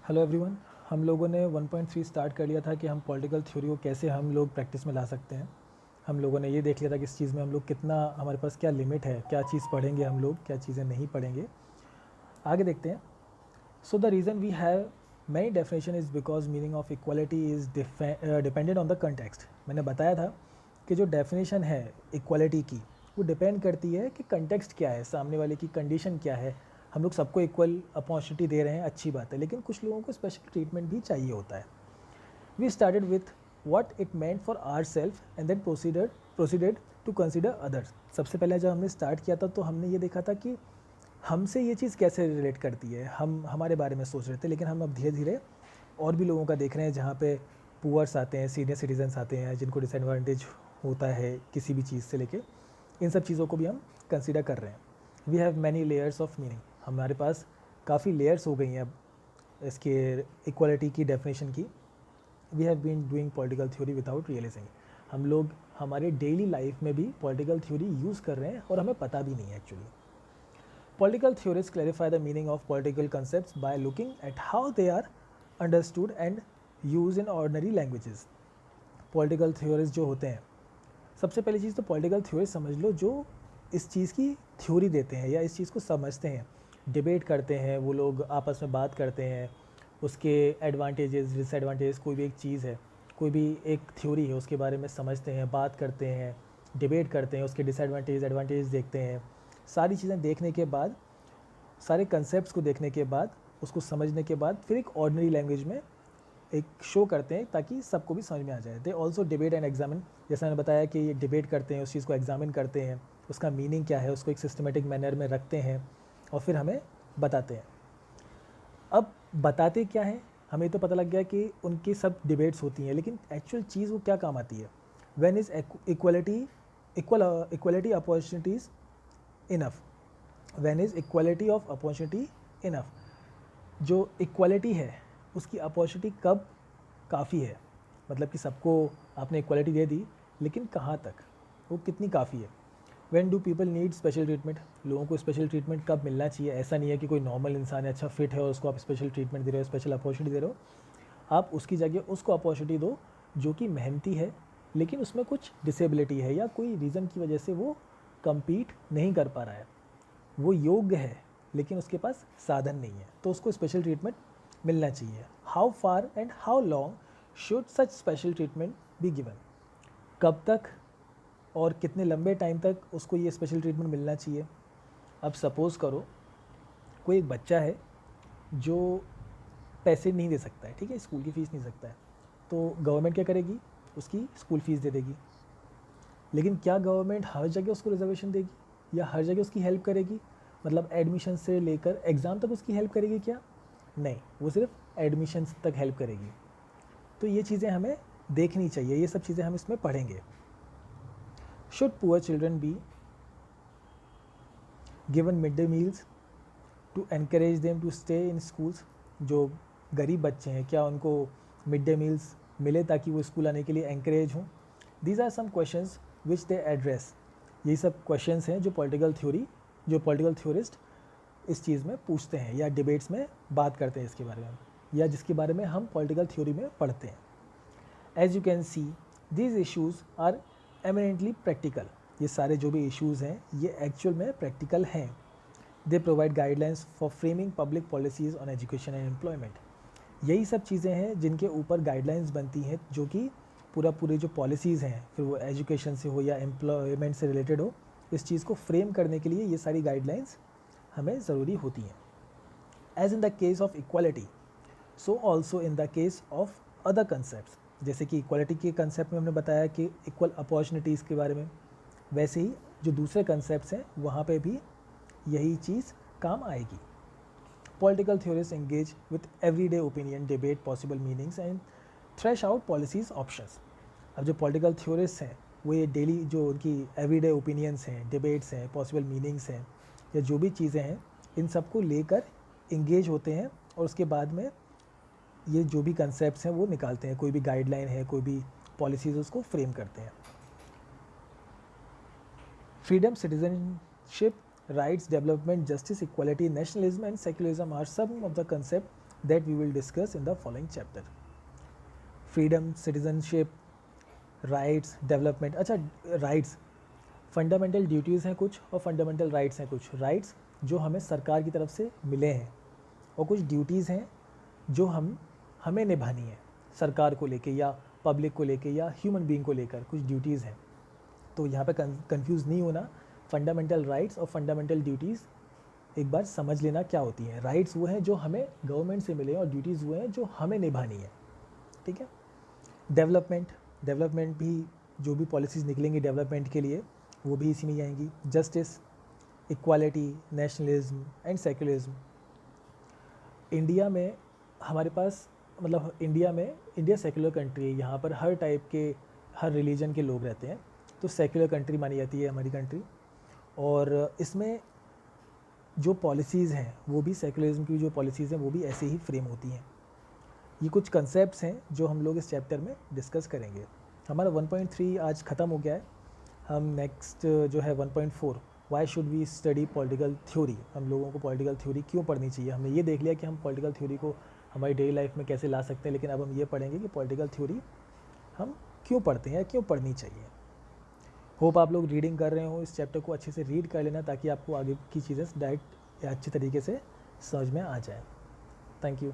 Hello everyone. हम लोगों ने 1.3 स्टार्ट कर लिया था कि हम पॉलिटिकल थ्योरी को कैसे हम लोग प्रैक्टिस में ला सकते हैं। हम लोगों ने ये देख लिया था कि इस चीज़ में हम लोग कितना, हमारे पास क्या लिमिट है, क्या चीज़ पढ़ेंगे हम लोग, क्या चीज़ें नहीं पढ़ेंगे। आगे देखते हैं। So the reason we have many definition is because meaning of equality is dependent on the context. मैंने बताया था कि जो डेफिनेशन है इक्वालिटी की, वो डिपेंड करती है कि कंटेक्स्ट क्या है, सामने वाले की कंडीशन क्या है। हम लोग सबको इक्वल अपॉर्चुनिटी दे रहे हैं, अच्छी बात है, लेकिन कुछ लोगों को स्पेशल ट्रीटमेंट भी चाहिए होता है। We started with what it meant for our self and then proceeded to consider others. सबसे पहले जब हमने स्टार्ट किया था तो हमने ये देखा था कि हमसे ये चीज़ कैसे रिलेट करती है, हम हमारे बारे में सोच रहे थे, लेकिन हम अब धीरे धीरे और भी लोगों का देख रहे हैं, जहाँ पे पुअर्स आते हैं, सीनियर सिटीजन्स आते हैं, जिनको डिसएडवांटेज होता है किसी भी चीज़ से लेके, इन सब चीज़ों को भी हम कंसिडर कर रहे हैं। We have many layers of meaning. हमारे पास काफ़ी लेयर्स हो गई हैं अब इसके इक्वालिटी की डेफिनेशन की। We have been doing political theory without realising. हम लोग हमारे डेली लाइफ में भी पॉलिटिकल थ्योरी यूज़ कर रहे हैं और हमें पता भी नहीं है actually. Political theorists clarify the meaning of political concepts by looking at how they are understood and used in ordinary languages. Political theorists जो होते हैं, सबसे पहली चीज़ तो पॉलिटिकल थ्योरी समझ लो, जो इस चीज़ की थ्योरी देते हैं या इस चीज़ को समझते हैं, डिबेट करते हैं, वो लोग आपस में बात करते हैं, उसके एडवांटेजेस डिसएडवांटेजेस, कोई भी एक चीज़ है, कोई भी एक थ्योरी है, उसके बारे में समझते हैं, बात करते हैं, डिबेट करते हैं, उसके डिसएडवांटेज एडवांटेज देखते हैं। सारी चीज़ें देखने के बाद, सारे कंसेप्ट को देखने के बाद, उसको समझने के बाद फिर एक ऑर्डिनरी लैंग्वेज में एक शो करते हैं ताकि सबको भी समझ में आ जाए। They also debate and examine. जैसा मैंने बताया कि ये डिबेट करते हैं, उस चीज़ को एग्जामिन करते हैं, उसका मीनिंग क्या है, उसको एक सिस्टमेटिक मैनर में रखते हैं और फिर हमें बताते हैं। अब बताते क्या हैं, हमें तो पता लग गया कि उनकी सब डिबेट्स होती हैं, लेकिन एक्चुअल चीज़ वो क्या काम आती है। When is equality opportunities enough. When is equality of opportunity enough. जो इक्वालिटी है उसकी अपॉर्चुनिटी कब काफ़ी है, मतलब कि सबको आपने इक्वालिटी दे दी, लेकिन कहाँ तक, वो कितनी काफ़ी है। When do people need special treatment. लोगों को स्पेशल ट्रीटमेंट कब मिलना चाहिए। ऐसा नहीं है कि कोई नॉर्मल इंसान है, अच्छा फिट है, और उसको आप स्पेशल ट्रीटमेंट दे रहे हो, स्पेशल अपॉर्चुनिटी दे रहे हो। आप उसकी जगह उसको अपॉर्चुनिटी दो जो कि मेहनती है, लेकिन उसमें कुछ डिसेबिलिटी है या कोई रीज़न की वजह से वो कम्पीट नहीं कर पा रहा है, वो योग्य है लेकिन उसके पास साधन नहीं है, तो उसको स्पेशल ट्रीटमेंट मिलना चाहिए। How far and how long should such special treatment be given. कब तक और कितने लंबे टाइम तक उसको ये स्पेशल ट्रीटमेंट मिलना चाहिए। अब सपोज़ करो कोई एक बच्चा है जो पैसे नहीं दे सकता है, ठीक है, स्कूल की फ़ीस नहीं सकता है, तो गवर्नमेंट क्या करेगी, उसकी स्कूल फ़ीस दे देगी। लेकिन क्या गवर्नमेंट हर जगह उसको रिजर्वेशन देगी या हर जगह उसकी हेल्प करेगी, मतलब एडमिशन से लेकर एग्ज़ाम तक उसकी हेल्प करेगी क्या? नहीं, वो सिर्फ एडमिशन तक हेल्प करेगी। तो ये चीज़ें हमें देखनी चाहिए, ये सब चीज़ें हम इसमें पढ़ेंगे। Should poor children be given mid day meals to encourage them to stay in schools. जो गरीब बच्चे हैं, क्या उनको मिड डे मील्स मिले ताकि वो स्कूल आने के लिए एनकरेज हों। These are some questions which they address. यही सब क्वेश्चंस हैं जो पॉलिटिकल थ्योरिस्ट इस चीज़ में पूछते हैं या डिबेट्स में बात करते हैं इसके बारे में, या जिसके बारे में हम पॉलिटिकल थ्योरी में पढ़ते हैं। As you can see these issues are eminently practical. ये सारे जो भी इश्यूज़ हैं ये एक्चुअल में प्रैक्टिकल हैं। They provide guidelines for framing public policies on education and employment. यही सब चीज़ें हैं जिनके ऊपर गाइडलाइंस बनती हैं, जो कि पूरी जो पॉलिसीज़ हैं, फिर वो एजुकेशन से हो या एम्प्लॉयमेंट से रिलेटेड हो, इस चीज़ को फ्रेम करने के लिए ये सारी गाइडलाइंस हमें ज़रूरी होती हैं। As in the case of equality, so also in the case of other concept. जैसे कि इक्वालिटी के कंसेप्ट में हमने बताया कि इक्वल अपॉर्चुनिटीज़ के बारे में, वैसे ही जो दूसरे कंसेप्ट हैं वहाँ पे भी यही चीज़ काम आएगी। Political theorists engage with everyday opinion, debate possible meanings and thresh out policies options. अब जो पॉलिटिकल थ्योरिस्ट हैं वो ये डेली जो उनकी एवरीडे ओपिनियंस हैं, डिबेट्स हैं, पॉसिबल मीनिंग्स हैं, या जो भी चीज़ें हैं, इन सब को लेकर इंगेज होते हैं और उसके बाद में ये जो भी कंसेप्ट्स हैं वो निकालते हैं, कोई भी गाइडलाइन है, कोई भी पॉलिसीज़, उसको फ्रेम करते हैं। Freedom, citizenship, rights, development, justice, equality, nationalism and secularism are some of the concepts that we will discuss in the following chapter. Freedom, citizenship, rights, development. अच्छा, राइट्स, फंडामेंटल ड्यूटीज़ हैं कुछ और fundamental rights हैं कुछ। Rights जो हमें सरकार की तरफ से मिले हैं, और कुछ ड्यूटीज़ हैं जो हमें निभानी है सरकार को लेके या पब्लिक को लेके या ह्यूमन बीइंग को लेकर, कुछ ड्यूटीज़ हैं। तो यहाँ पे कंफ्यूज नहीं होना, फंडामेंटल राइट्स और फंडामेंटल ड्यूटीज़ एक बार समझ लेना क्या होती हैं। राइट्स वो हैं जो हमें गवर्नमेंट से मिले और ड्यूटीज़ वो हैं जो हमें निभानी है, ठीक है। डेवलपमेंट, डेवलपमेंट भी जो भी पॉलिसीज़ निकलेंगी डेवलपमेंट के लिए वो भी इसी में आएंगी। Justice, equality, nationalism and secularism. India में हमारे पास, मतलब इंडिया सेक्युलर कंट्री है, यहाँ पर हर टाइप के, हर रिलीजन के लोग रहते हैं, तो सेक्युलर कंट्री मानी जाती है हमारी कंट्री। और इसमें जो पॉलिसीज़ हैं वो भी, सेक्युलरिज्म की जो पॉलिसीज़ हैं वो भी ऐसे ही फ्रेम होती हैं। ये कुछ कंसेप्ट्स हैं जो हम लोग इस चैप्टर में डिस्कस करेंगे। हमारा 1.3 आज ख़त्म हो गया है। हम नेक्स्ट जो है 1.4, why should we study political theory, हम लोगों को पॉलिटिकल थ्योरी क्यों पढ़नी चाहिए। हमने ये देख लिया कि हम पॉलिटिकल थ्योरी को हमारी डेली लाइफ में कैसे ला सकते हैं, लेकिन अब हम ये पढ़ेंगे कि पॉलिटिकल थ्योरी हम क्यों पढ़ते हैं या क्यों पढ़नी चाहिए। होप आप लोग रीडिंग कर रहे हो, इस चैप्टर को अच्छे से रीड कर लेना ताकि आपको आगे की चीज़ें डायरेक्ट या अच्छी तरीके से समझ में आ जाए। Thank you.